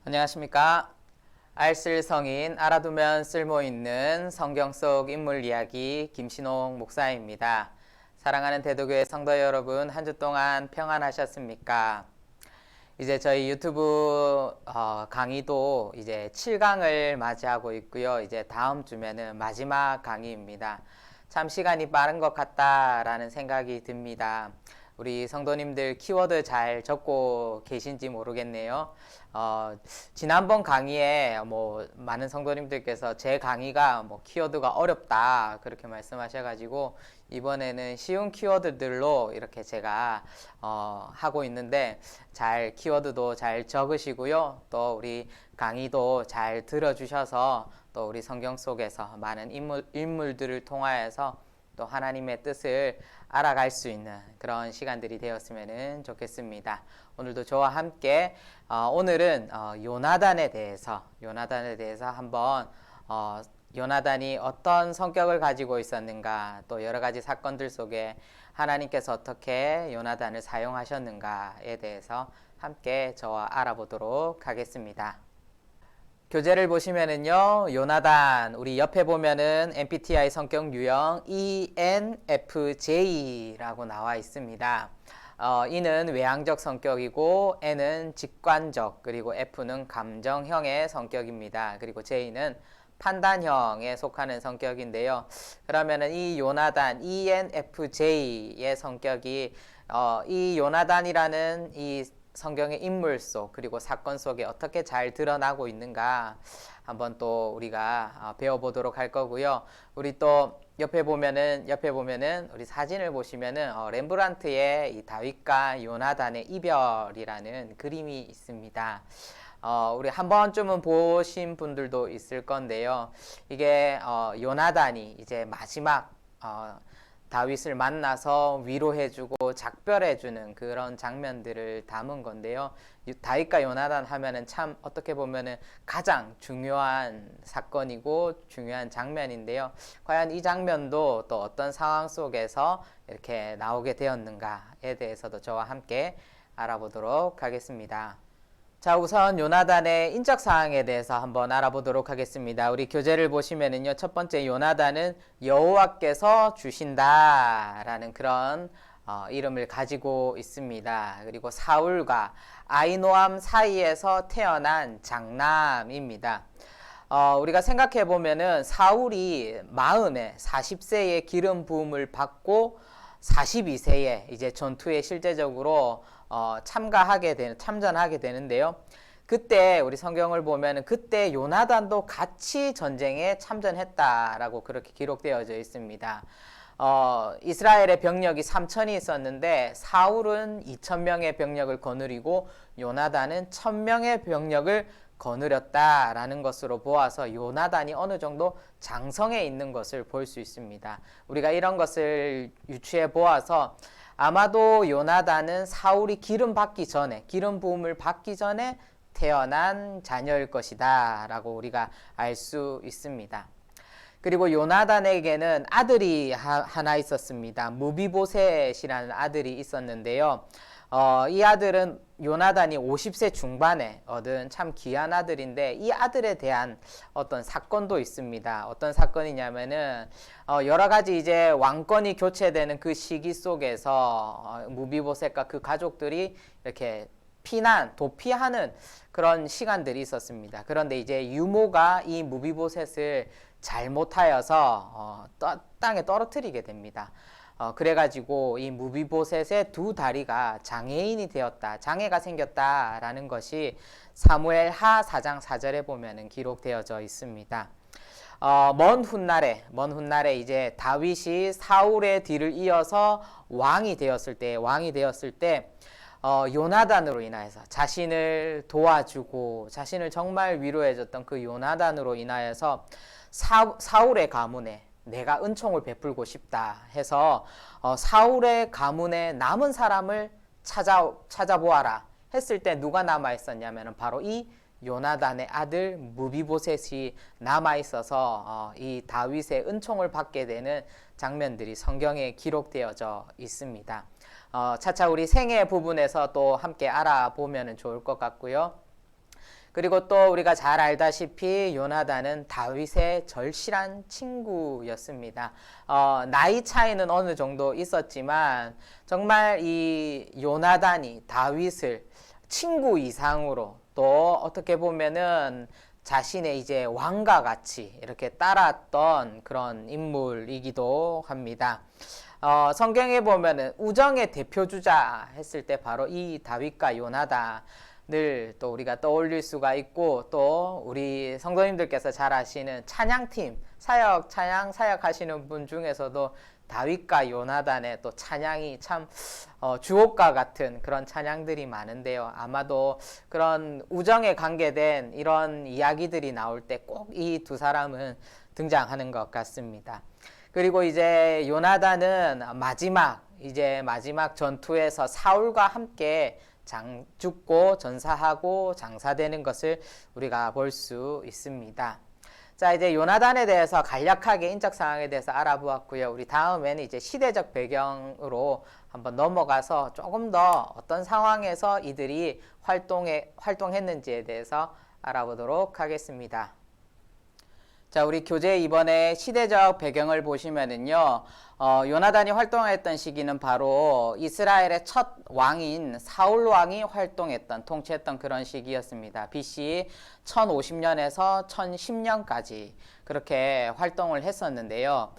안녕하십니까. 알쓸성인 알아두면 쓸모있는 성경 속 인물 이야기 김신홍 목사입니다. 사랑하는 대도교회 성도 여러분, 한 주 동안 평안하셨습니까? 이제 저희 유튜브 강의도 이제 7강을 맞이하고 있고요. 이제 다음 주면은 마지막 강의입니다. 참 시간이 빠른 것 같다라는 생각이 듭니다. 우리 성도님들 키워드 잘 적고 계신지 모르겠네요. 지난번 강의에 많은 성도님들께서 제 강의가 키워드가 어렵다 그렇게 말씀하셔가지고 이번에는 쉬운 키워드들로 이렇게 제가 하고 있는데 잘 키워드도 잘 적으시고요. 또 우리 강의도 잘 들어주셔서 또 우리 성경 속에서 많은 인물들을 통하여서 또 하나님의 뜻을 알아갈 수 있는 그런 시간들이 되었으면 좋겠습니다. 오늘도 저와 함께 오늘은 요나단에 대해서 한번 요나단이 어떤 성격을 가지고 있었는가, 또 여러 가지 사건들 속에 하나님께서 어떻게 요나단을 사용하셨는가에 대해서 함께 저와 알아보도록 하겠습니다. 교재를 보시면은요, 요나단, 우리 옆에 보면은 MBTI 성격 유형 ENFJ라고 나와 있습니다. E는 외향적 성격이고, N은 직관적, 그리고 F는 감정형의 성격입니다. 그리고 J는 판단형에 속하는 성격인데요. 그러면은 이 요나단, ENFJ의 성격이, 이 요나단이라는 이 성경의 인물 속 그리고 사건 속에 어떻게 잘 드러나고 있는가 한번 또 우리가 배워보도록 할 거고요. 우리 또 옆에 보면은 우리 사진을 보시면은 렘브란트의 이 다윗과 요나단의 이별이라는 그림이 있습니다. 우리 한 번쯤은 보신 분들도 있을 건데요. 이게 요나단이 이제 마지막 다윗을 만나서 위로해주고 작별해주는 그런 장면들을 담은 건데요. 다윗과 요나단 하면은 참 어떻게 보면은 가장 중요한 사건이고 중요한 장면인데요. 과연 이 장면도 또 어떤 상황 속에서 이렇게 나오게 되었는가에 대해서도 저와 함께 알아보도록 하겠습니다. 자, 우선 요나단의 인적 사항에 대해서 한번 알아보도록 하겠습니다. 우리 교재를 보시면은요, 첫 번째 요나단은 여호와께서 주신다라는 그런 이름을 가지고 있습니다. 그리고 사울과 아히노암 사이에서 태어난 장남입니다. 우리가 생각해 보면은 사울이 40세의 기름 부음을 받고 42세에 이제 전투에 실제적으로 참전하게 되는데요. 그때 우리 성경을 보면은 그때 요나단도 같이 전쟁에 참전했다라고 그렇게 기록되어져 있습니다. 이스라엘의 병력이 3천이 있었는데 사울은 2,000명의 병력을 거느리고 요나단은 1,000명의 병력을 거느렸다라는 것으로 보아서 요나단이 어느 정도 장성해 있는 것을 볼 수 있습니다. 우리가 이런 것을 유추해 보아서 아마도 요나단은 사울이 기름 부음을 받기 전에 태어난 자녀일 것이다 라고 우리가 알 수 있습니다. 그리고 요나단에게는 아들이 하나 있었습니다. 무비보셋이라는 아들이 있었는데요. 이 아들은 요나단이 50세 중반에 얻은 참 귀한 아들인데 이 아들에 대한 어떤 사건도 있습니다. 어떤 사건이냐면은 여러 가지 이제 왕권이 교체되는 그 시기 속에서 무비보셋과 그 가족들이 이렇게 도피하는 그런 시간들이 있었습니다. 그런데 이제 유모가 이 무비보셋을 잘못하여서 땅에 떨어뜨리게 됩니다. 그래가지고 이 무비보셋의 두 다리가 장애가 생겼다라는 것이 사무엘 하 4장 4절에 보면은 기록되어져 있습니다. 먼 훗날에 이제 다윗이 사울의 뒤를 이어서 왕이 되었을 때 요나단으로 인하여서 자신을 도와주고 자신을 정말 위로해줬던 그 요나단으로 인하여서 사울의 가문에 내가 은총을 베풀고 싶다 해서 사울의 가문에 남은 사람을 찾아보아라 했을 때 누가 남아 있었냐면 바로 이 요나단의 아들 무비보셋이 남아 있어서 이 다윗의 은총을 받게 되는 장면들이 성경에 기록되어져 있습니다. 차차 우리 생애 부분에서 또 함께 알아보면 좋을 것 같고요. 그리고 또 우리가 잘 알다시피 요나단은 다윗의 절실한 친구였습니다. 나이 차이는 어느 정도 있었지만 정말 이 요나단이 다윗을 친구 이상으로 또 어떻게 보면은 자신의 이제 왕과 같이 이렇게 따랐던 그런 인물이기도 합니다. 성경에 보면은 우정의 대표주자 했을 때 바로 이 다윗과 요나단을 또 우리가 떠올릴 수가 있고, 또 우리 성도님들께서 잘 아시는 찬양팀 찬양 사역하시는 분 중에서도 다윗과 요나단의 또 찬양이 참 주옥과 같은 그런 찬양들이 많은데요. 아마도 그런 우정에 관계된 이런 이야기들이 나올 때 꼭 이 두 사람은 등장하는 것 같습니다. 그리고 이제 요나단은 마지막 전투에서 사울과 함께 죽고 전사하고 장사되는 것을 우리가 볼 수 있습니다. 자, 이제 요나단에 대해서 간략하게 인적 상황에 대해서 알아보았고요. 우리 다음에는 이제 시대적 배경으로 한번 넘어가서 조금 더 어떤 상황에서 이들이 활동했는지에 대해서 알아보도록 하겠습니다. 자, 우리 교재 이번에 시대적 배경을 보시면은요, 요나단이 활동했던 시기는 바로 이스라엘의 첫 왕인 사울 왕이 통치했던 그런 시기였습니다. BC 1050년에서 1010년까지 그렇게 활동을 했었는데요.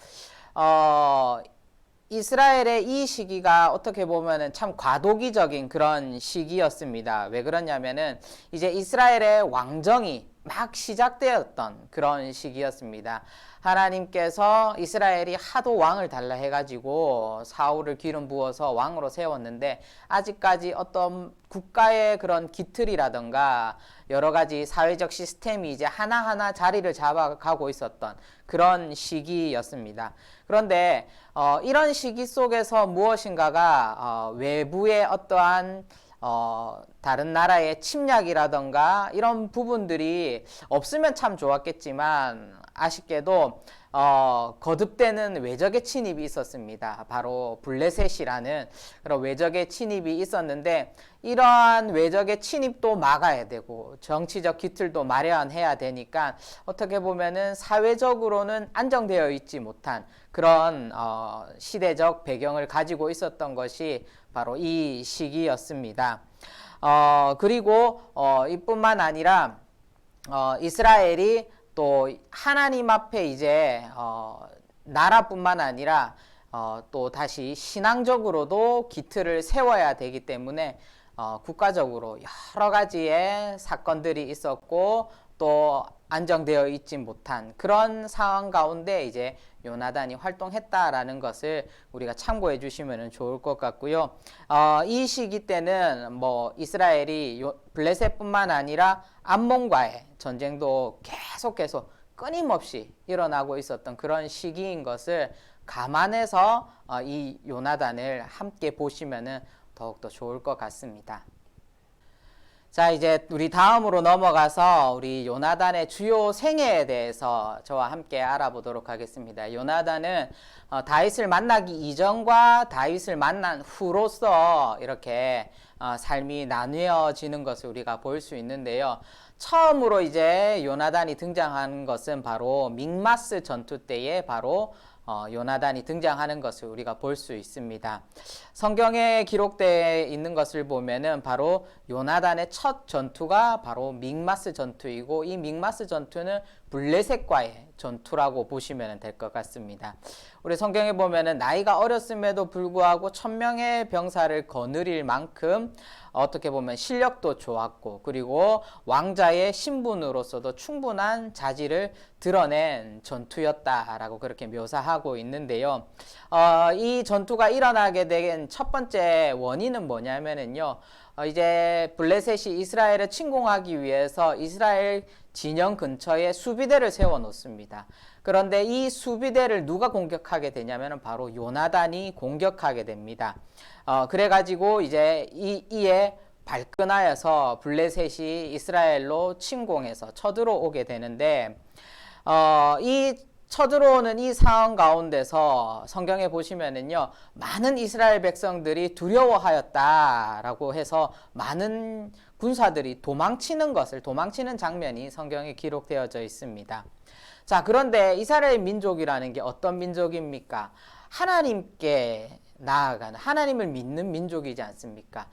이스라엘의 이 시기가 어떻게 보면은 참 과도기적인 그런 시기였습니다. 왜 그러냐면은 이제 이스라엘의 왕정이 막 시작되었던 그런 시기였습니다. 하나님께서 이스라엘이 하도 왕을 달라 해가지고 사울을 기름 부어서 왕으로 세웠는데 아직까지 어떤 국가의 그런 기틀이라던가 여러 가지 사회적 시스템이 이제 하나하나 자리를 잡아가고 있었던 그런 시기였습니다. 그런데 이런 시기 속에서 무엇인가가 외부의 어떠한 다른 나라의 침략이라던가 이런 부분들이 없으면 참 좋았겠지만 아쉽게도 거듭되는 외적의 침입이 있었습니다. 바로 블레셋이라는 그런 외적의 침입이 있었는데 이러한 외적의 침입도 막아야 되고 정치적 기틀도 마련해야 되니까 어떻게 보면은 사회적으로는 안정되어 있지 못한 그런 시대적 배경을 가지고 있었던 것이 바로 이 시기였습니다. 그리고 이뿐만 아니라 이스라엘이 또 하나님 앞에 이제 나라뿐만 아니라 또 다시 신앙적으로도 기틀을 세워야 되기 때문에 국가적으로 여러 가지의 사건들이 있었고 또 안정되어 있지 못한 그런 상황 가운데 이제 요나단이 활동했다라는 것을 우리가 참고해 주시면 좋을 것 같고요. 이 시기 때는 뭐 이스라엘이 블레셋뿐만 아니라 암몬과의 전쟁도 계속 끊임없이 일어나고 있었던 그런 시기인 것을 감안해서 이 요나단을 함께 보시면 더욱더 좋을 것 같습니다. 자, 이제 우리 다음으로 넘어가서 우리 요나단의 주요 생애에 대해서 저와 함께 알아보도록 하겠습니다. 요나단은 다윗을 만나기 이전과 다윗을 만난 후로서 이렇게 삶이 나뉘어지는 것을 우리가 볼 수 있는데요. 처음으로 이제 요나단이 등장한 것은 바로 믹마스 전투 때에 바로 요나단이 등장하는 것을 우리가 볼 수 있습니다. 성경에 기록되어 있는 것을 보면은 바로 요나단의 첫 전투가 바로 믹마스 전투이고 이 믹마스 전투는 블레셋과의 전투라고 보시면 될 것 같습니다. 우리 성경에 보면은 나이가 어렸음에도 불구하고 1000명의 병사를 거느릴 만큼 어떻게 보면 실력도 좋았고 그리고 왕자의 신분으로서도 충분한 자질을 드러낸 전투였다라고 그렇게 묘사하고 있는데요. 이 전투가 일어나게 된 첫 번째 원인은 뭐냐면은요. 이제 블레셋이 이스라엘을 침공하기 위해서 이스라엘 진영 근처에 수비대를 세워 놓습니다. 그런데 이 수비대를 누가 공격하게 되냐면 바로 요나단이 공격하게 됩니다. 그래가지고 이제 이에 발끈하여서 블레셋이 이스라엘로 침공해서 쳐들어오게 되는데 이 쳐들어오는 이 상황 가운데서 성경에 보시면은요, 많은 이스라엘 백성들이 두려워하였다라고 해서 많은 군사들이 도망치는 장면이 성경에 기록되어져 있습니다. 자, 그런데 이스라엘 민족이라는 게 어떤 민족입니까? 하나님께 나아가는, 하나님을 믿는 민족이지 않습니까?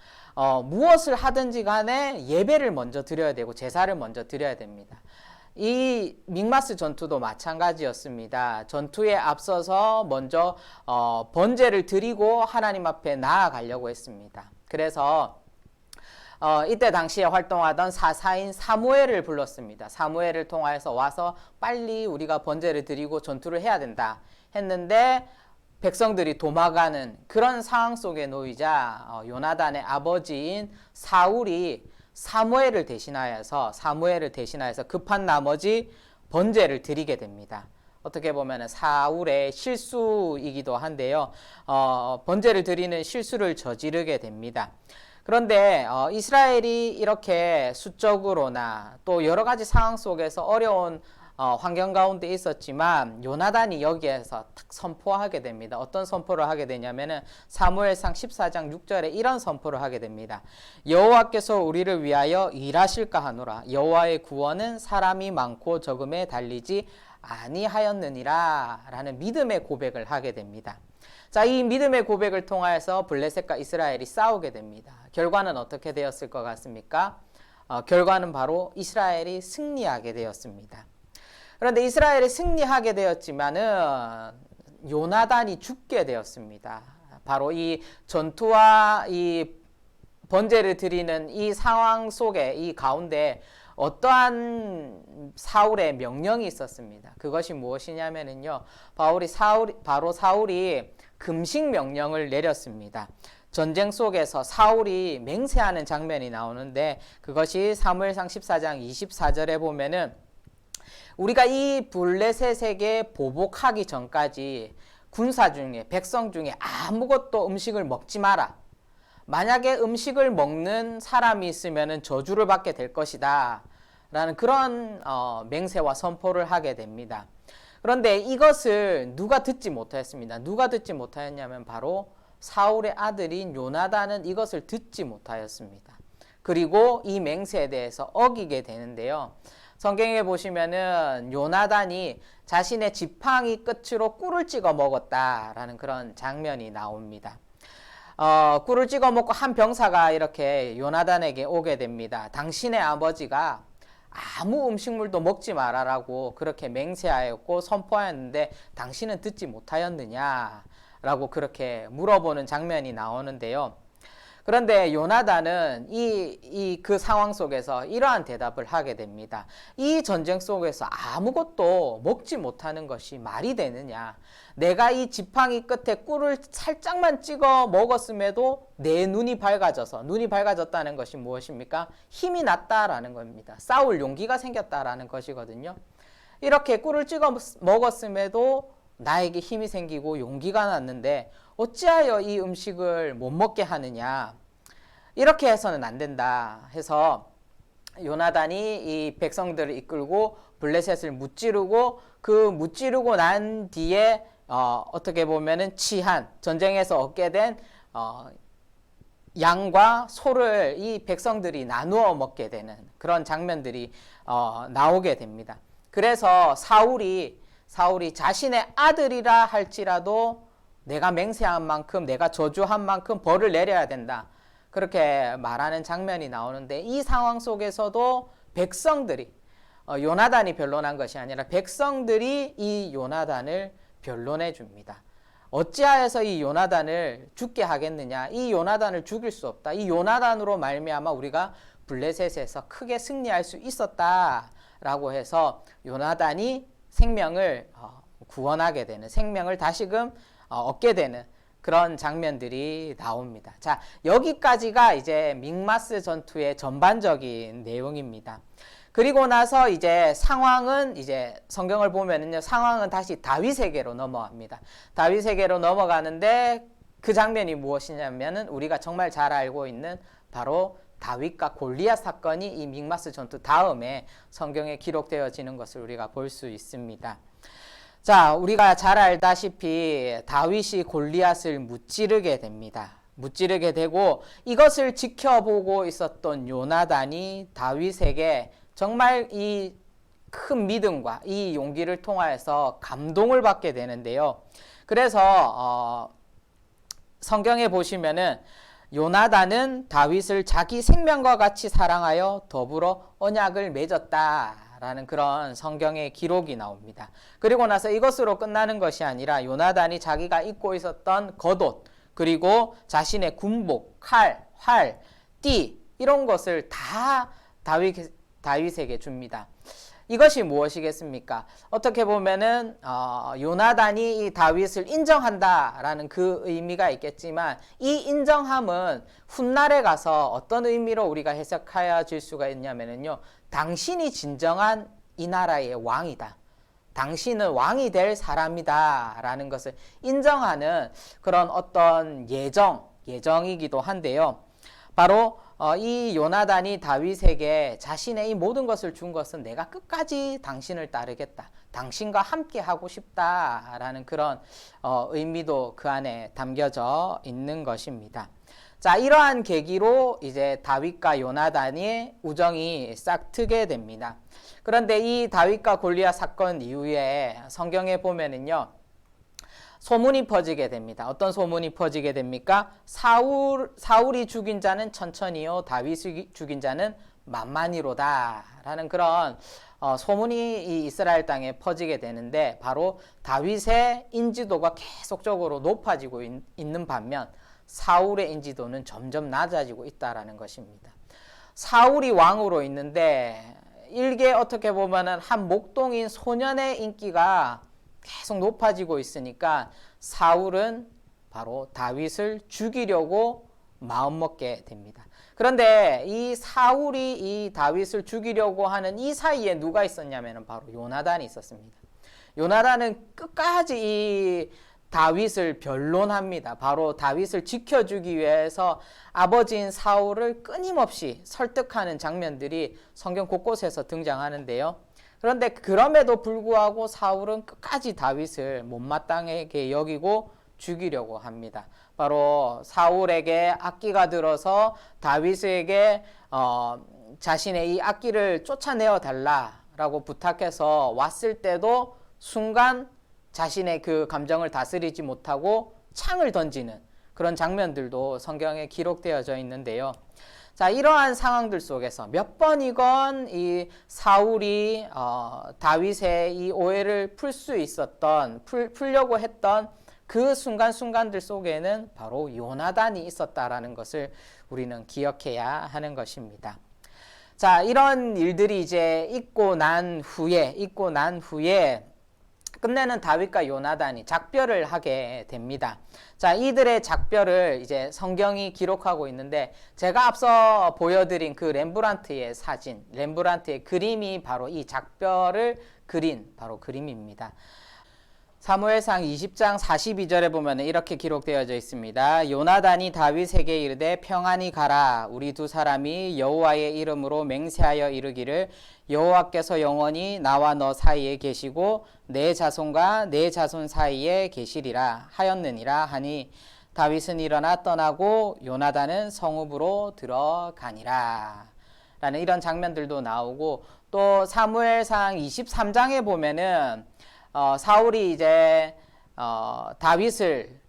무엇을 하든지 간에 예배를 먼저 드려야 되고 제사를 먼저 드려야 됩니다. 이 믹마스 전투도 마찬가지였습니다. 전투에 앞서서 먼저 번제를 드리고 하나님 앞에 나아가려고 했습니다. 그래서 이때 당시에 활동하던 사사인 사무엘을 불렀습니다. 사무엘을 통하여서 와서 빨리 우리가 번제를 드리고 전투를 해야 된다 했는데, 백성들이 도망가는 그런 상황 속에 놓이자 요나단의 아버지인 사울이 사무엘을 대신하여서 급한 나머지 번제를 드리게 됩니다. 어떻게 보면 사울의 실수이기도 한데요. 번제를 드리는 실수를 저지르게 됩니다. 그런데 이스라엘이 이렇게 수적으로나 또 여러 가지 상황 속에서 어려운 환경 가운데 있었지만 요나단이 여기에서 탁 선포하게 됩니다. 어떤 선포를 하게 되냐면은 사무엘상 14장 6절에 이런 선포를 하게 됩니다. 여호와께서 우리를 위하여 일하실까 하노라. 여호와의 구원은 사람이 많고 적음에 달리지 아니하였느니라 라는 믿음의 고백을 하게 됩니다. 자, 이 믿음의 고백을 통하여서 블레셋과 이스라엘이 싸우게 됩니다. 결과는 어떻게 되었을 것 같습니까? 결과는 바로 이스라엘이 승리하게 되었습니다. 그런데 이스라엘이 승리하게 되었지만은 요나단이 죽게 되었습니다. 바로 이 전투와 이 번제를 드리는 이 상황 속에, 이 가운데 어떠한 사울의 명령이 있었습니다. 그것이 무엇이냐면요, 바로 사울이 금식 명령을 내렸습니다. 전쟁 속에서 사울이 맹세하는 장면이 나오는데, 그것이 사무엘상 14장 24절에 보면은 우리가 이 블레셋에게 보복하기 전까지 군사 중에, 백성 중에 아무것도 음식을 먹지 마라. 만약에 음식을 먹는 사람이 있으면 저주를 받게 될 것이다 라는 그런 맹세와 선포를 하게 됩니다. 그런데 이것을 누가 듣지 못하였습니다. 누가 듣지 못하였냐면 바로 사울의 아들인 요나단은 이것을 듣지 못하였습니다. 그리고 이 맹세에 대해서 어기게 되는데요. 성경에 보시면은 요나단이 자신의 지팡이 끝으로 꿀을 찍어 먹었다라는 그런 장면이 나옵니다. 꿀을 찍어 먹고 한 병사가 이렇게 요나단에게 오게 됩니다. 당신의 아버지가 아무 음식물도 먹지 말아라고 그렇게 맹세하였고 선포하였는데 당신은 듣지 못하였느냐라고 그렇게 물어보는 장면이 나오는데요. 그런데 요나단은 그 상황 속에서 이러한 대답을 하게 됩니다. 이 전쟁 속에서 아무것도 먹지 못하는 것이 말이 되느냐. 내가 이 지팡이 끝에 꿀을 살짝만 찍어 먹었음에도 내 눈이 밝아졌다는 것이 무엇입니까? 힘이 났다라는 겁니다. 싸울 용기가 생겼다라는 것이거든요. 이렇게 꿀을 찍어 먹었음에도 나에게 힘이 생기고 용기가 났는데 어찌하여 이 음식을 못 먹게 하느냐. 이렇게 해서는 안 된다 해서 요나단이 이 백성들을 이끌고 블레셋을 무찌르고 그 무찌르고 난 뒤에 어떻게 보면은 전쟁에서 얻게 된 양과 소를 이 백성들이 나누어 먹게 되는 그런 장면들이 나오게 됩니다. 그래서 사울이 자신의 아들이라 할지라도 내가 맹세한 만큼, 내가 저주한 만큼 벌을 내려야 된다. 그렇게 말하는 장면이 나오는데, 이 상황 속에서도 백성들이, 요나단이 변론한 것이 아니라 백성들이 이 요나단을 변론해 줍니다. 어찌하여서 이 요나단을 죽게 하겠느냐? 이 요나단을 죽일 수 없다. 이 요나단으로 말미암아 우리가 블레셋에서 크게 승리할 수 있었다라고 해서 요나단이 생명을 구원하게 되는, 생명을 다시금 얻게 되는 그런 장면들이 나옵니다. 자, 여기까지가 이제 믹마스 전투의 전반적인 내용입니다. 그리고 나서 이제 성경을 보면은요, 상황은 다시 다윗에게로 넘어갑니다. 다윗에게로 넘어가는데 그 장면이 무엇이냐면은 우리가 정말 잘 알고 있는 바로 다윗과 골리앗 사건이 이 믹마스 전투 다음에 성경에 기록되어지는 것을 우리가 볼 수 있습니다. 자, 우리가 잘 알다시피 다윗이 골리앗을 무찌르게 됩니다. 무찌르게 되고 이것을 지켜보고 있었던 요나단이 다윗에게 정말 이 큰 믿음과 이 용기를 통하여서 감동을 받게 되는데요. 그래서 성경에 보시면은 요나단은 다윗을 자기 생명과 같이 사랑하여 더불어 언약을 맺었다라는 그런 성경의 기록이 나옵니다. 그리고 나서 이것으로 끝나는 것이 아니라 요나단이 자기가 입고 있었던 겉옷, 그리고 자신의 군복, 칼, 활, 띠 이런 것을 다 다윗에게 줍니다. 이것이 무엇이겠습니까? 어떻게 보면은 요나단이 이 다윗을 인정한다라는 그 의미가 있겠지만 이 인정함은 훗날에 가서 어떤 의미로 우리가 해석하여 질 수가 있냐면요, 당신이 진정한 이 나라의 왕이다. 당신은 왕이 될 사람이다 라는 것을 인정하는 그런 어떤 예정이기도 한데요. 바로 이 요나단이 다윗에게 자신의 이 모든 것을 준 것은 내가 끝까지 당신을 따르겠다, 당신과 함께 하고 싶다라는 그런 의미도 그 안에 담겨져 있는 것입니다. 자, 이러한 계기로 이제 다윗과 요나단의 우정이 싹트게 됩니다. 그런데 이 다윗과 골리앗 사건 이후에 성경에 보면은요, 소문이 퍼지게 됩니다. 어떤 소문이 퍼지게 됩니까? 사울이 죽인 자는 천천히요, 다윗이 죽인 자는 만만히로다 라는 그런 소문이 이 이스라엘 땅에 퍼지게 되는데, 바로 다윗의 인지도가 계속적으로 높아지고 있는 반면 사울의 인지도는 점점 낮아지고 있다라는 것입니다. 사울이 왕으로 있는데 일개 어떻게 보면은 한 목동인 소년의 인기가 계속 높아지고 있으니까 사울은 바로 다윗을 죽이려고 마음먹게 됩니다. 그런데 이 사울이 이 다윗을 죽이려고 하는 이 사이에 누가 있었냐면 바로 요나단이 있었습니다. 요나단은 끝까지 이 다윗을 변론합니다. 바로 다윗을 지켜주기 위해서 아버지인 사울을 끊임없이 설득하는 장면들이 성경 곳곳에서 등장하는데요. 그런데 그럼에도 불구하고 사울은 끝까지 다윗을 못마땅하게 여기고 죽이려고 합니다. 바로 사울에게 악기가 들어서 다윗에게 자신의 이 악기를 쫓아내어 달라라고 부탁해서 왔을 때도 순간 자신의 그 감정을 다스리지 못하고 창을 던지는 그런 장면들도 성경에 기록되어져 있는데요. 자, 이러한 상황들 속에서 몇 번이건 이 사울이 다윗의 이 오해를 풀려고 했던 그 순간순간들 속에는 바로 요나단이 있었다라는 것을 우리는 기억해야 하는 것입니다. 자, 이런 일들이 이제 있고 난 후에 끝내는 다윗과 요나단이 작별을 하게 됩니다. 자, 이들의 작별을 이제 성경이 기록하고 있는데, 제가 앞서 보여드린 그 렘브란트의 사진, 렘브란트의 그림이 바로 이 작별을 그린 바로 그림입니다. 사무엘상 20장 42절에 보면 이렇게 기록되어져 있습니다. 요나단이 다윗에게 이르되 평안히 가라. 우리 두 사람이 여호와의 이름으로 맹세하여 이르기를 여호와께서 영원히 나와 너 사이에 계시고 내 자손과 내 자손 사이에 계시리라 하였느니라 하니 다윗은 일어나 떠나고 요나단은 성읍으로 들어가니라 라는 이런 장면들도 나오고, 또 사무엘상 23장에 보면은 사울이 이제 다윗을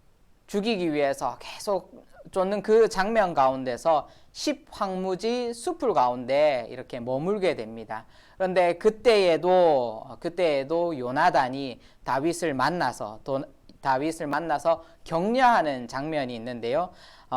죽이기 위해서 계속 쫓는 그 장면 가운데서 10황무지 숲을 가운데 이렇게 머물게 됩니다. 그런데 그때에도 요나단이 다윗을 만나서 격려하는 장면이 있는데요.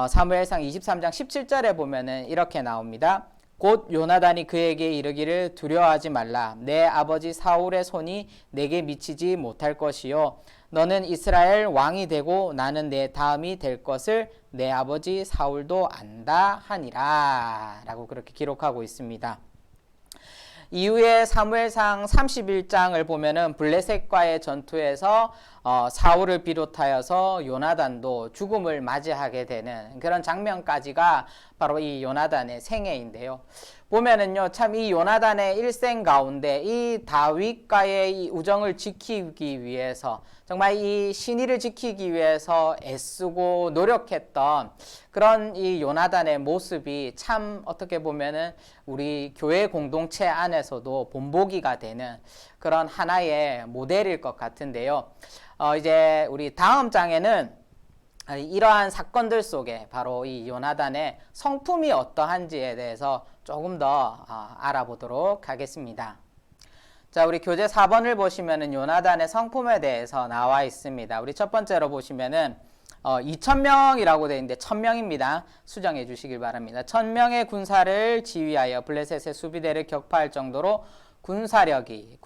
사무엘상 23장 17절에 보면은 이렇게 나옵니다. 곧 요나단이 그에게 이르기를 두려워하지 말라. 내 아버지 사울의 손이 내게 미치지 못할 것이요. 너는 이스라엘 왕이 되고 나는 내 다음이 될 것을 내 아버지 사울도 안다 하니라 라고 그렇게 기록하고 있습니다. 이후에 사무엘상 31장을 보면은 블레셋과의 전투에서 사울을 비롯하여서 요나단도 죽음을 맞이하게 되는 그런 장면까지가 바로 이 요나단의 생애인데요. 보면은요, 참 이 요나단의 일생 가운데 이 다윗과의 이 우정을 지키기 위해서, 정말 이 신의를 지키기 위해서 애쓰고 노력했던 그런 이 요나단의 모습이 참 어떻게 보면은 우리 교회 공동체 안에서도 본보기가 되는 그런 하나의 모델일 것 같은데요. 이제 우리 다음 장에는 이러한 사건들 속에 바로 이 요나단의 성품이 어떠한지에 대해서 조금 더 알아보도록 하겠습니다. 자, 우리 교재 4번을 보시면은 요나단의 성품에 대해서 나와 있습니다. 우리 첫 번째로 보시면은 2,000명이라고 되어 있는데 1,000명입니다. 수정해 주시길 바랍니다. 1,000명의 군사를 지휘하여 블레셋의 수비대를 격파할 정도로 군사력이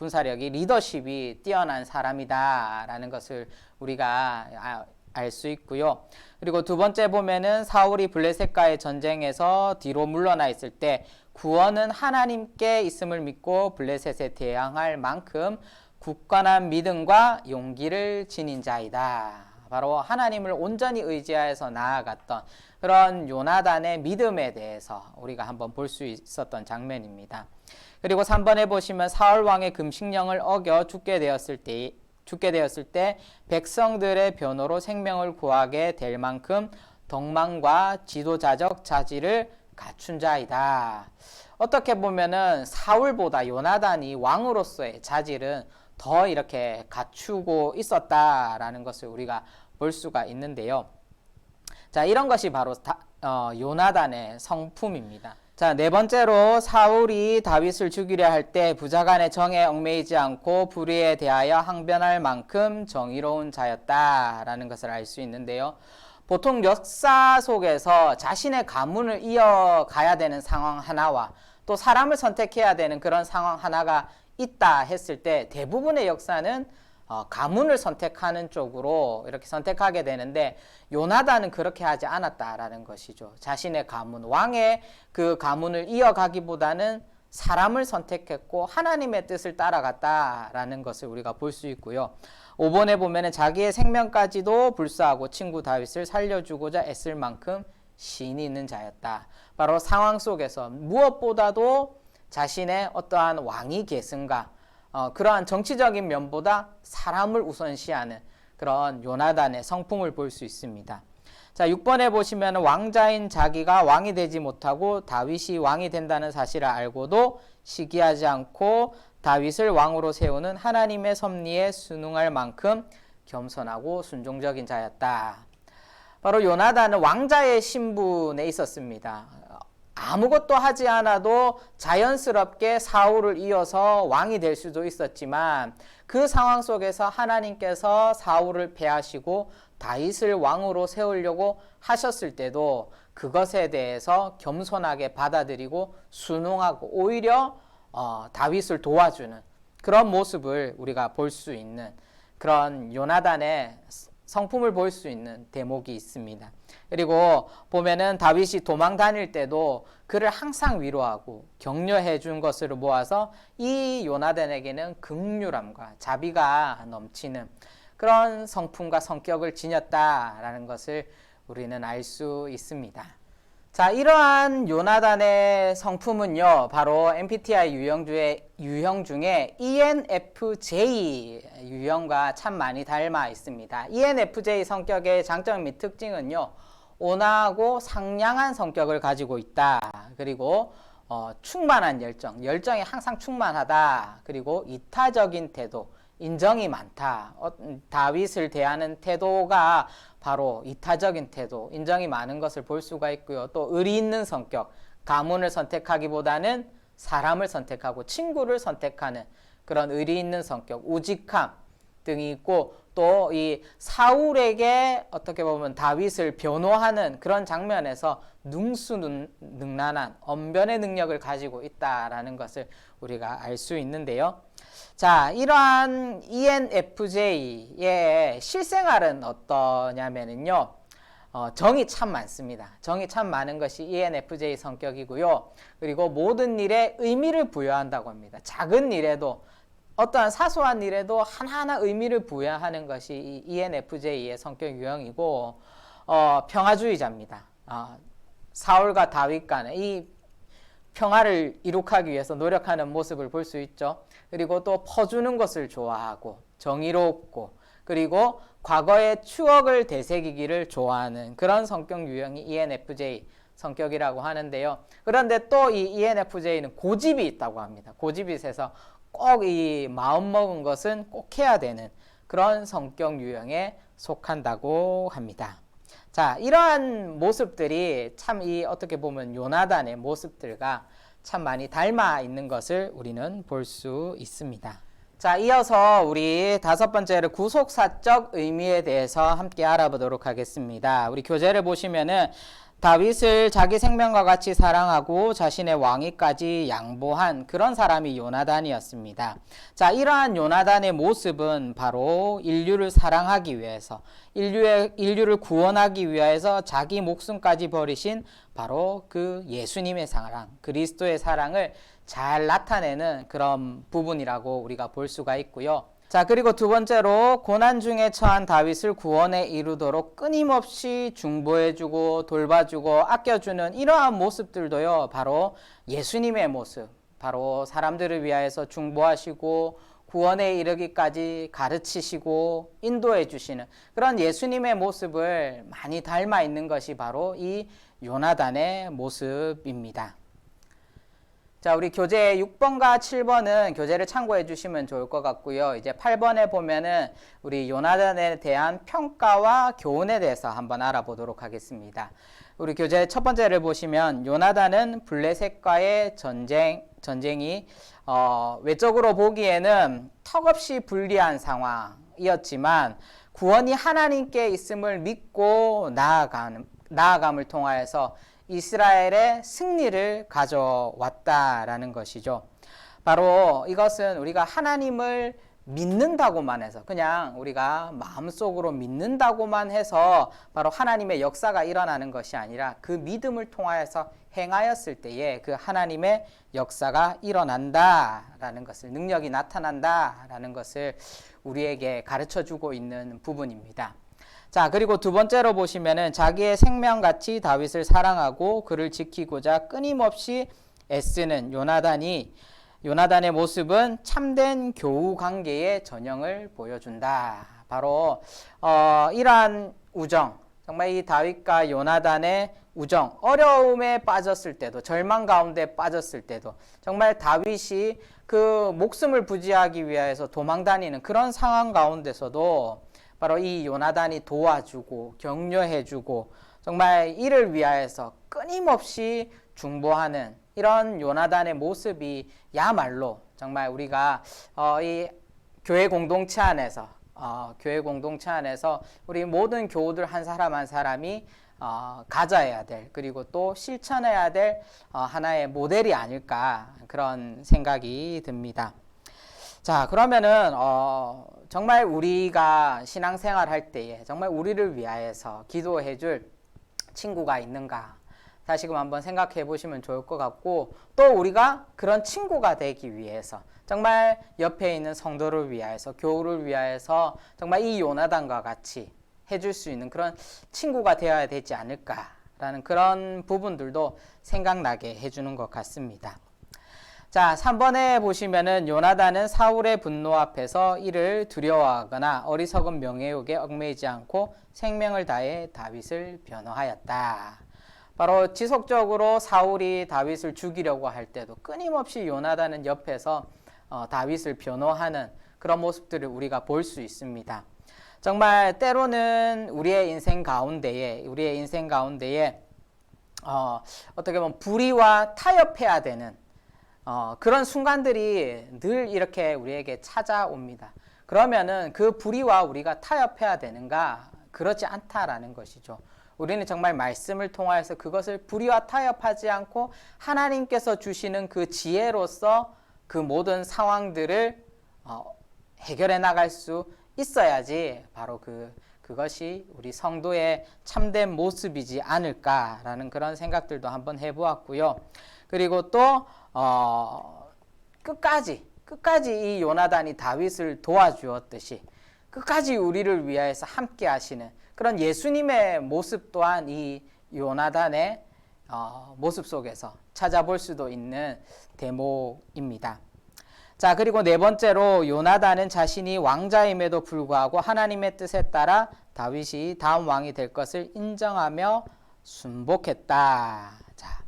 리더십이 뛰어난 사람이다라는 것을 우리가 알 수 있고요. 그리고 두 번째 보면은 사울이 블레셋과의 전쟁에서 뒤로 물러나 있을 때 구원은 하나님께 있음을 믿고 블레셋에 대항할 만큼 굳건한 믿음과 용기를 지닌 자이다. 바로 하나님을 온전히 의지하여서 나아갔던 그런 요나단의 믿음에 대해서 우리가 한번 볼 수 있었던 장면입니다. 그리고 3번에 보시면 사울 왕의 금식령을 어겨 죽게 되었을 때 백성들의 변호로 생명을 구하게 될 만큼 덕망과 지도자적 자질을 갖춘 자이다. 어떻게 보면은 사울보다 요나단이 왕으로서의 자질은 더 이렇게 갖추고 있었다라는 것을 우리가 볼 수가 있는데요. 자, 이런 것이 바로 요나단의 성품입니다. 자, 네 번째로 사울이 다윗을 죽이려 할 때 부자간의 정에 얽매이지 않고 불의에 대하여 항변할 만큼 정의로운 자였다라는 것을 알 수 있는데요. 보통 역사 속에서 자신의 가문을 이어가야 되는 상황 하나와 또 사람을 선택해야 되는 그런 상황 하나가 있다 했을 때 대부분의 역사는 가문을 선택하는 쪽으로 이렇게 선택하게 되는데 요나단은 그렇게 하지 않았다라는 것이죠. 자신의 가문, 왕의 그 가문을 이어가기보다는 사람을 선택했고 하나님의 뜻을 따라갔다라는 것을 우리가 볼 수 있고요. 5번에 보면은 자기의 생명까지도 불사하고 친구 다윗을 살려주고자 애쓸 만큼 신이 있는 자였다. 바로 상황 속에서 무엇보다도 자신의 어떠한 왕위 계승과 그러한 정치적인 면보다 사람을 우선시하는 그런 요나단의 성품을 볼 수 있습니다. 자, 6번에 보시면 왕자인 자기가 왕이 되지 못하고 다윗이 왕이 된다는 사실을 알고도 시기하지 않고 다윗을 왕으로 세우는 하나님의 섭리에 순응할 만큼 겸손하고 순종적인 자였다. 바로 요나단은 왕자의 신분에 있었습니다. 아무것도 하지 않아도 자연스럽게 사울을 이어서 왕이 될 수도 있었지만 그 상황 속에서 하나님께서 사울을 패하시고 다윗을 왕으로 세우려고 하셨을 때도 그것에 대해서 겸손하게 받아들이고 순응하고 오히려 다윗을 도와주는 그런 모습을 우리가 볼 수 있는 그런 요나단의 성품을 볼 수 있는 대목이 있습니다. 그리고 보면은 다윗이 도망 다닐 때도 그를 항상 위로하고 격려해 준 것으로 모아서 이 요나단에게는 긍휼함과 자비가 넘치는 그런 성품과 성격을 지녔다라는 것을 우리는 알 수 있습니다. 자, 이러한 요나단의 성품은요, 바로 MBTI 유형 중에 ENFJ 유형과 참 많이 닮아 있습니다. ENFJ 성격의 장점 및 특징은요, 온화하고 상냥한 성격을 가지고 있다. 그리고 충만한 열정이 항상 충만하다. 그리고 이타적인 태도, 인정이 많다. 다윗을 대하는 태도가 바로 이타적인 태도, 인정이 많은 것을 볼 수가 있고요. 또 의리 있는 성격, 가문을 선택하기보다는 사람을 선택하고 친구를 선택하는 그런 의리 있는 성격, 우직함 등이 있고 또 이 사울에게 어떻게 보면 다윗을 변호하는 그런 장면에서 능수능란한 언변의 능력을 가지고 있다라는 것을 우리가 알 수 있는데요. 자, 이러한 ENFJ의 실생활은 어떠냐면요. 정이 참 많습니다. 정이 참 많은 것이 ENFJ 성격이고요. 그리고 모든 일에 의미를 부여한다고 합니다. 작은 일에도 어떠한 사소한 일에도 하나하나 의미를 부여하는 것이 이 ENFJ의 성격 유형이고 평화주의자입니다. 사울과 다윗 간의 이 평화를 이룩하기 위해서 노력하는 모습을 볼 수 있죠. 그리고 또 퍼주는 것을 좋아하고 정의롭고 그리고 과거의 추억을 되새기기를 좋아하는 그런 성격 유형이 ENFJ 성격이라고 하는데요. 그런데 또 이 ENFJ는 고집이 있다고 합니다. 고집이 있어서 꼭 이 마음먹은 것은 꼭 해야 되는 그런 성격 유형에 속한다고 합니다. 자, 이러한 모습들이 참 이 어떻게 보면 요나단의 모습들과 참 많이 닮아 있는 것을 우리는 볼 수 있습니다. 자, 이어서 우리 다섯 번째로 구속사적 의미에 대해서 함께 알아보도록 하겠습니다. 우리 교재를 보시면은 다윗을 자기 생명과 같이 사랑하고 자신의 왕위까지 양보한 그런 사람이 요나단이었습니다. 자, 이러한 요나단의 모습은 바로 인류를 사랑하기 위해서, 인류를 구원하기 위해서 자기 목숨까지 버리신 바로 그 예수님의 사랑, 그리스도의 사랑을 잘 나타내는 그런 부분이라고 우리가 볼 수가 있고요. 자, 그리고 두 번째로 고난 중에 처한 다윗을 구원에 이루도록 끊임없이 중보해주고 돌봐주고 아껴주는 이러한 모습들도요, 바로 예수님의 모습, 바로 사람들을 위하여서 중보하시고 구원에 이르기까지 가르치시고 인도해 주시는 그런 예수님의 모습을 많이 닮아 있는 것이 바로 이 요나단의 모습입니다. 자, 우리 교재 6번과 7번은 교재를 참고해 주시면 좋을 것 같고요. 이제 8번에 보면은 우리 요나단에 대한 평가와 교훈에 대해서 한번 알아보도록 하겠습니다. 우리 교재 첫 번째를 보시면 요나단은 블레셋과의 전쟁이 외적으로 보기에는 턱없이 불리한 상황이었지만 구원이 하나님께 있음을 믿고 나아감을 통하여서 이스라엘의 승리를 가져왔다라는 것이죠. 바로 이것은 우리가 하나님을 믿는다고만 해서 그냥 우리가 마음속으로 믿는다고만 해서 바로 하나님의 역사가 일어나는 것이 아니라 그 믿음을 통하여서 행하였을 때에 그 하나님의 역사가 일어난다라는 것을 능력이 나타난다라는 것을 우리에게 가르쳐주고 있는 부분입니다. 자, 그리고 두 번째로 보시면은 자기의 생명같이 다윗을 사랑하고 그를 지키고자 끊임없이 애쓰는 요나단의 모습은 참된 교우 관계의 전형을 보여준다. 바로 이러한 우정, 정말 이 다윗과 요나단의 우정, 어려움에 빠졌을 때도, 절망 가운데 빠졌을 때도 정말 다윗이 그 목숨을 부지하기 위해서 도망다니는 그런 상황 가운데서도 바로 이 요나단이 도와주고 격려해주고 정말 이를 위하여서 끊임없이 중보하는 이런 요나단의 모습이 야말로 정말 우리가 이 교회 공동체 안에서 우리 모든 교우들 한 사람 한 사람이 가져야 될 그리고 또 실천해야 될 하나의 모델이 아닐까 그런 생각이 듭니다. 자, 그러면은 정말 우리가 신앙생활 할 때에 정말 우리를 위하여서 기도해 줄 친구가 있는가 다시금 한번 생각해 보시면 좋을 것 같고 또 우리가 그런 친구가 되기 위해서 정말 옆에 있는 성도를 위하여서 교우를 위하여서 정말 이 요나단과 같이 해줄 수 있는 그런 친구가 되어야 되지 않을까라는 그런 부분들도 생각나게 해주는 것 같습니다. 자, 3번에 보시면은 요나단은 사울의 분노 앞에서 이를 두려워하거나 어리석은 명예욕에 얽매이지 않고 생명을 다해 다윗을 변호하였다. 바로 지속적으로 사울이 다윗을 죽이려고 할 때도 끊임없이 요나단은 옆에서 다윗을 변호하는 그런 모습들을 우리가 볼 수 있습니다. 정말 때로는 우리의 인생 가운데에 어떻게 보면 불의와 타협해야 되는 그런 순간들이 늘 이렇게 우리에게 찾아옵니다. 그러면은 그 불의와 우리가 타협해야 되는가? 그렇지 않다라는 것이죠. 우리는 정말 말씀을 통하여서 그것을 불의와 타협하지 않고 하나님께서 주시는 그 지혜로서 그 모든 상황들을 해결해 나갈 수 있어야지 바로 그것이 우리 성도의 참된 모습이지 않을까라는 그런 생각들도 한번 해보았고요. 그리고 또 끝까지 끝까지 이 요나단이 다윗을 도와주었듯이 끝까지 우리를 위하여서 함께 하시는 그런 예수님의 모습 또한 이 요나단의 모습 속에서 찾아볼 수도 있는 대목입니다. 자, 그리고 네 번째로 요나단은 자신이 왕자임에도 불구하고 하나님의 뜻에 따라 다윗이 다음 왕이 될 것을 인정하며 순복했다. 자,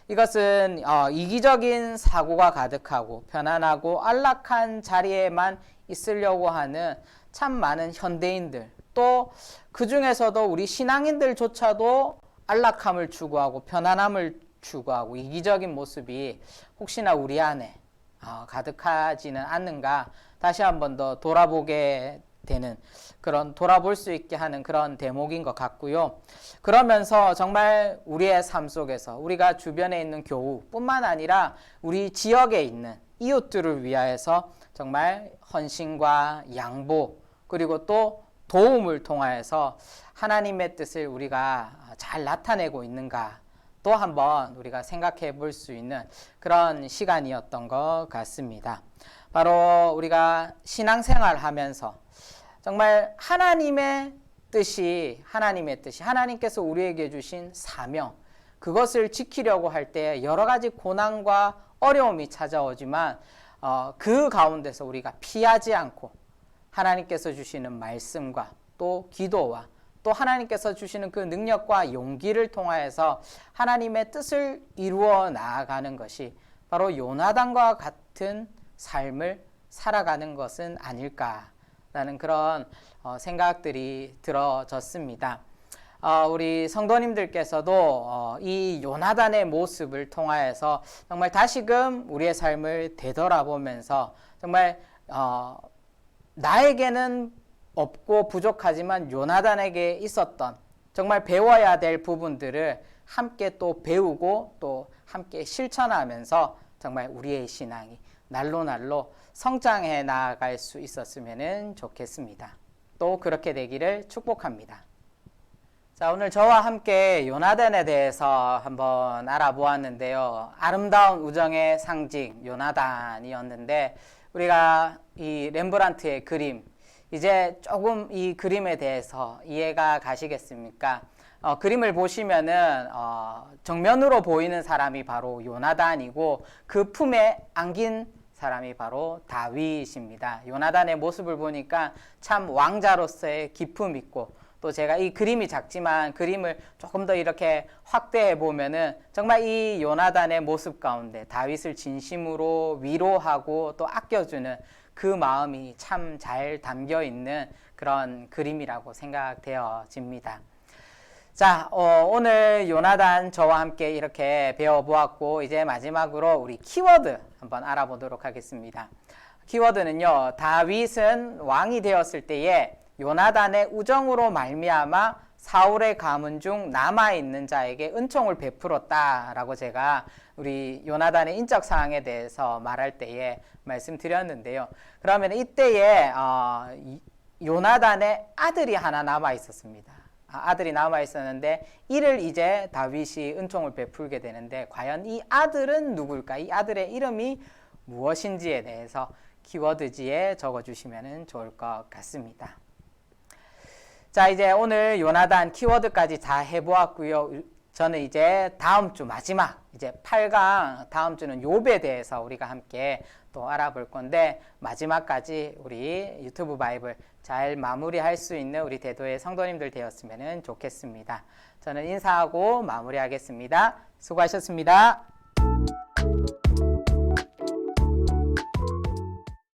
이것은 이기적인 사고가 가득하고 편안하고 안락한 자리에만 있으려고 하는 참 많은 현대인들, 또 그 중에서도 우리 신앙인들조차도 안락함을 추구하고 편안함을 추구하고 이기적인 모습이 혹시나 우리 안에 가득하지는 않는가, 다시 한 번 더 돌아보게 되는 그런, 돌아볼 수 있게 하는 그런 대목인 것 같고요. 그러면서 정말 우리의 삶 속에서 우리가 주변에 있는 교우뿐만 아니라 우리 지역에 있는 이웃들을 위하여서 정말 헌신과 양보, 그리고 또 도움을 통하여서 하나님의 뜻을 우리가 잘 나타내고 있는가 또 한번 우리가 생각해 볼 수 있는 그런 시간이었던 것 같습니다. 바로 우리가 신앙생활 하면서 정말 하나님의 뜻이 하나님께서 우리에게 주신 사명, 그것을 지키려고 할 때 여러 가지 고난과 어려움이 찾아오지만 그 가운데서 우리가 피하지 않고 하나님께서 주시는 말씀과 또 기도와 또 하나님께서 주시는 그 능력과 용기를 통하여서 하나님의 뜻을 이루어 나아가는 것이 바로 요나단과 같은 삶을 살아가는 것은 아닐까라는 그런 생각들이 들어졌습니다. 우리 성도님들께서도 이 요나단의 모습을 통하여서 정말 다시금 우리의 삶을 되돌아보면서 정말 나에게는 없고 부족하지만 요나단에게 있었던 정말 배워야 될 부분들을 함께 또 배우고 또 함께 실천하면서 정말 우리의 신앙이 날로 날로 성장해 나아갈 수 있었으면 좋겠습니다. 또 그렇게 되기를 축복합니다. 자, 오늘 저와 함께 요나단에 대해서 한번 알아보았는데요. 아름다운 우정의 상징 요나단이었는데, 우리가 이 렘브란트의 그림, 이제 조금 이 그림에 대해서 이해가 가시겠습니까? 그림을 보시면은 정면으로 보이는 사람이 바로 요나단이고 그 품에 안긴 사람이 바로 다윗입니다. 요나단의 모습을 보니까 참 왕자로서의 기품 있고, 또 제가 이 그림이 작지만 그림을 조금 더 이렇게 확대해 보면은 정말 이 요나단의 모습 가운데 다윗을 진심으로 위로하고 또 아껴주는 그 마음이 참 잘 담겨 있는 그런 그림이라고 생각되어집니다. 자, 오늘 요나단 저와 함께 이렇게 배워보았고, 이제 마지막으로 우리 키워드 한번 알아보도록 하겠습니다. 키워드는요, 다윗은 왕이 되었을 때에 요나단의 우정으로 말미암아 사울의 가문 중 남아있는 자에게 은총을 베풀었다라고 제가 우리 요나단의 인적 사항에 대해서 말할 때에 말씀드렸는데요. 그러면 이때에 요나단의 아들이 하나 남아 있었습니다. 아들이 남아 있었는데 이를 이제 다윗이 은총을 베풀게 되는데, 과연 이 아들은 누굴까? 이 아들의 이름이 무엇인지에 대해서 키워드지에 적어주시면 좋을 것 같습니다. 자, 이제 오늘 요나단 키워드까지 다 해보았고요. 저는 이제 다음 주 마지막 이제 8강 다음 주는 욥에 대해서 우리가 함께 또 알아볼 건데, 마지막까지 우리 유튜브 바이블 잘 마무리할 수 있는 우리 대도의 성도님들 되었으면 좋겠습니다. 저는 인사하고 마무리하겠습니다. 수고하셨습니다.